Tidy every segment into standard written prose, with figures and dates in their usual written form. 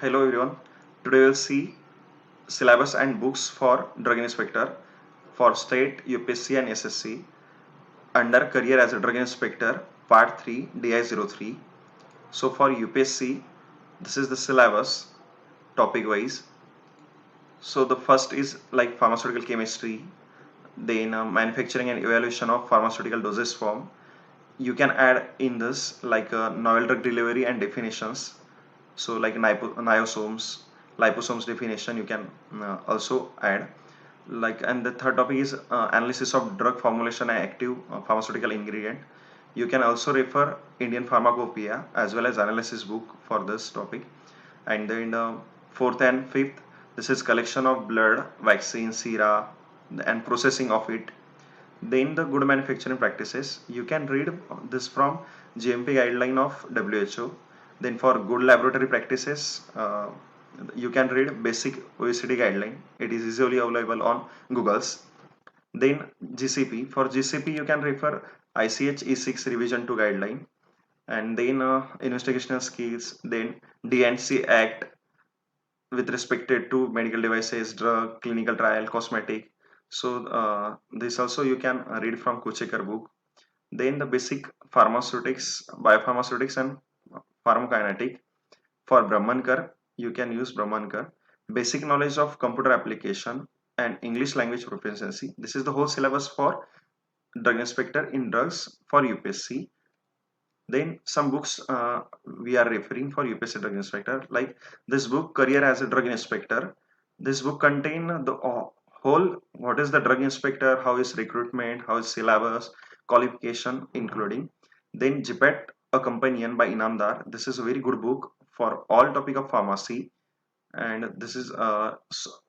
Hello everyone. Today we'll see syllabus and books for drug inspector for state UPSC and SSC under career as a drug inspector part 3 DI03. So for UPSC this is the syllabus topic wise. So the first is like pharmaceutical chemistry, then manufacturing and evaluation of pharmaceutical dosage form. You can add in this like novel drug delivery and definitions. So like niosomes, liposomes definition you can also add. Like, and the third topic is analysis of drug formulation and active pharmaceutical ingredient. You can also refer Indian Pharmacopoeia as well as analysis book for this topic. And then fourth and fifth, this is collection of blood, vaccine, sera, and processing of it. Then the good manufacturing practices, you can read this from GMP guideline of WHO. Then for good laboratory practices, you can read basic OECD guideline. It is easily available on Google's. Then GCP, for GCP you can refer ICH E6 revision to guideline. And then investigational skills, then D&C Act with respected to medical devices, drug, clinical trial, cosmetic. So this also you can read from Kuchekar book. Then the basic pharmaceutics, biopharmaceutics and pharmacokinetic. For Brahmankar, you can use Brahmankar. Basic knowledge of computer application and English language proficiency. This is the whole syllabus for drug inspector in drugs for UPSC. Then some books we are referring for UPSC drug inspector, like this book, Career as a Drug Inspector. This book contain the whole what is the drug inspector, how is recruitment, how is syllabus, qualification, including. Then JPET, a companion by Inamdar. This is a very good book for all topic of pharmacy, and this is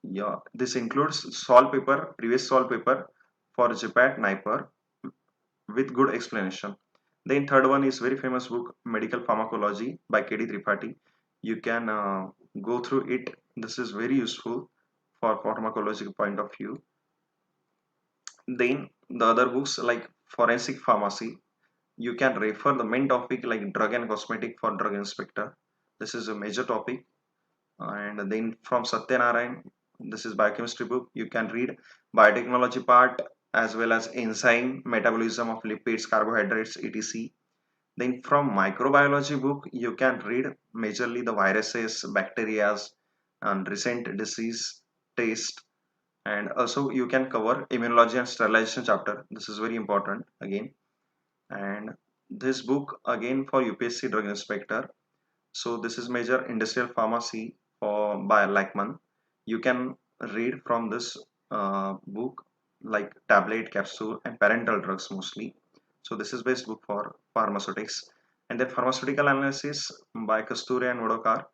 yeah, this includes solve paper, previous solve paper for JPAT NIPER with good explanation. Then third one is very famous book, Medical Pharmacology by KD Tripathi. You can go through it. This is very useful for pharmacological point of view. Then the other books like Forensic Pharmacy. You can refer the main topic like drug and cosmetic for drug inspector. This is a major topic. And then from Satyanarayan, this is biochemistry book. You can read biotechnology part as well as enzyme, metabolism of lipids, carbohydrates, etc. Then from microbiology book, you can read majorly the viruses, bacteria, and recent disease taste. And also you can cover immunology and sterilization chapter. This is very important again. And this book again for UPSC drug inspector. So this is major industrial pharmacy for by Lackman. You can read from this book like tablet, capsule, and parental drugs mostly. So this is best book for pharmaceutics. And then pharmaceutical analysis by Kasturi and Vodokar,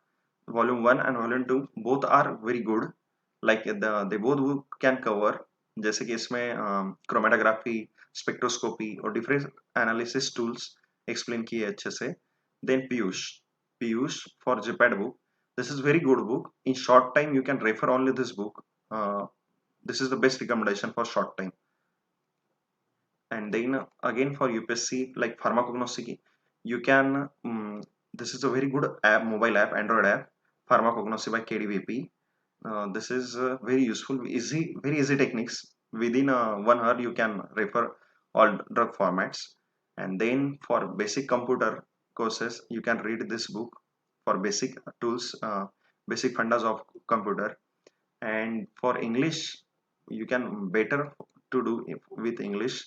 volume 1 and volume 2 both are very good. Like they both book can cover जैसे कि इसमें chromatography, spectroscopy और different analysis tools explain किए अच्छे से. Then Piyush for JPAD book. This is very good book. In short time, you can refer only this book. This is the best recommendation for short time. And then again for UPSC like Pharmacognosy, you can. This is a very good app, mobile app, Android app, Pharmacognosy by KDVP. This is very useful, easy, very easy techniques. Within 1 hour, you can refer all drug formats. And then for basic computer courses, you can read this book for basic tools, basic fundas of computer. And for English, you can better to do with English.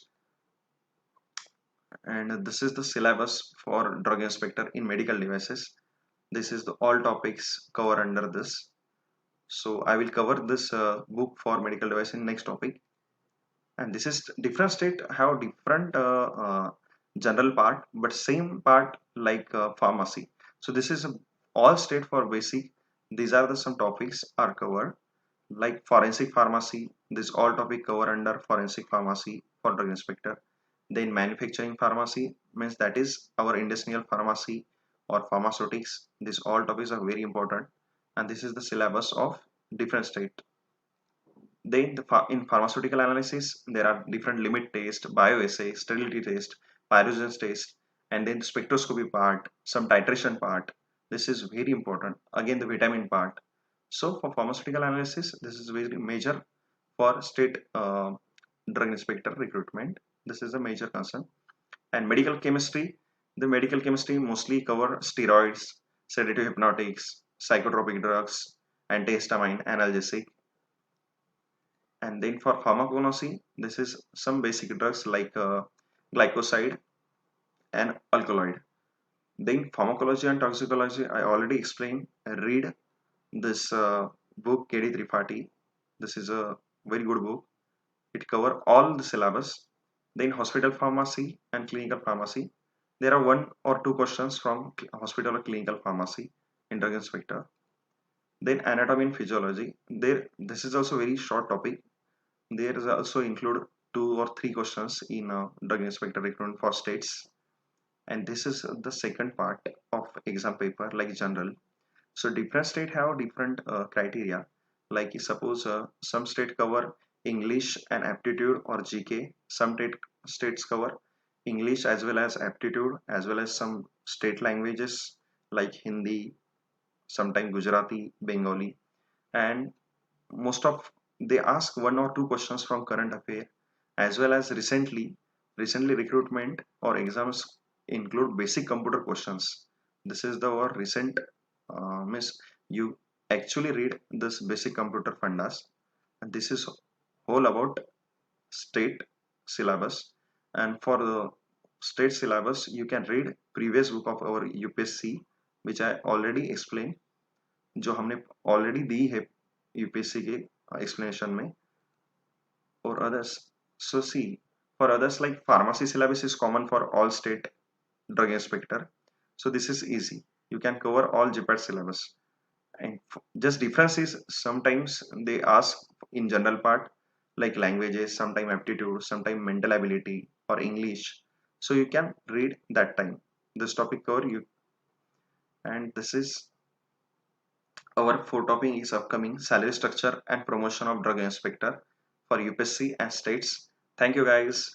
And this is the syllabus for drug inspector in medical devices. This is the all topics cover under this. So I will cover this book for medical device in next topic. And this is different state have different general part but same part like pharmacy. So this is all state for basic. These are the some topics are covered like forensic pharmacy. This all topic cover under forensic pharmacy for drug inspector. Then manufacturing pharmacy means that is our industrial pharmacy or pharmaceutics. These all topics are very important, and this is the syllabus of different state. Then in pharmaceutical analysis, there are different limit test, bioassay, sterility test, pyrogens test, and then spectroscopy part, some titration part. This is very important. Again, the vitamin part. So for pharmaceutical analysis, this is very major for state drug inspector recruitment. This is a major concern. And medical chemistry, the medical chemistry mostly cover steroids, sedative hypnotics, psychotropic drugs, antihistamine, analgesic. And then for pharmacognosy, this is some basic drugs like glycoside and alkaloid. Then pharmacology and toxicology, I already explained. Read this book KD Tripathi. This is a very good book. It cover all the syllabus. Then hospital pharmacy and clinical pharmacy. There are one or two questions from hospital or clinical pharmacy in drug inspector. Then anatomy and physiology. There, this is also very short topic. There is also include two or three questions in drug inspector recruitment for states. And this is the second part of exam paper like general. So different state have different criteria. Like suppose some state cover English and aptitude or GK. Some states cover English as well as aptitude as well as some state languages like Hindi, sometimes Gujarati, Bengali, and most of they ask one or two questions from current affair as well as recently recruitment or exams include basic computer questions. This is the our recent miss you actually read this basic computer fundas, and this is whole about state syllabus. And for the state syllabus you can read previous book of our UPSC which I already explained, जो हमने already दी है UPSC के explanation में. Or others. So see, for others like pharmacy syllabus is common for all state drug inspector. So this is easy. You can cover all GPAT syllabus. And just difference is sometimes they ask in general part like languages, sometime aptitude, sometime mental ability or English. So you can read that time. This topic cover you, and this is our fourth topic is upcoming salary structure and promotion of drug inspector for UPSC and states. Thank you guys.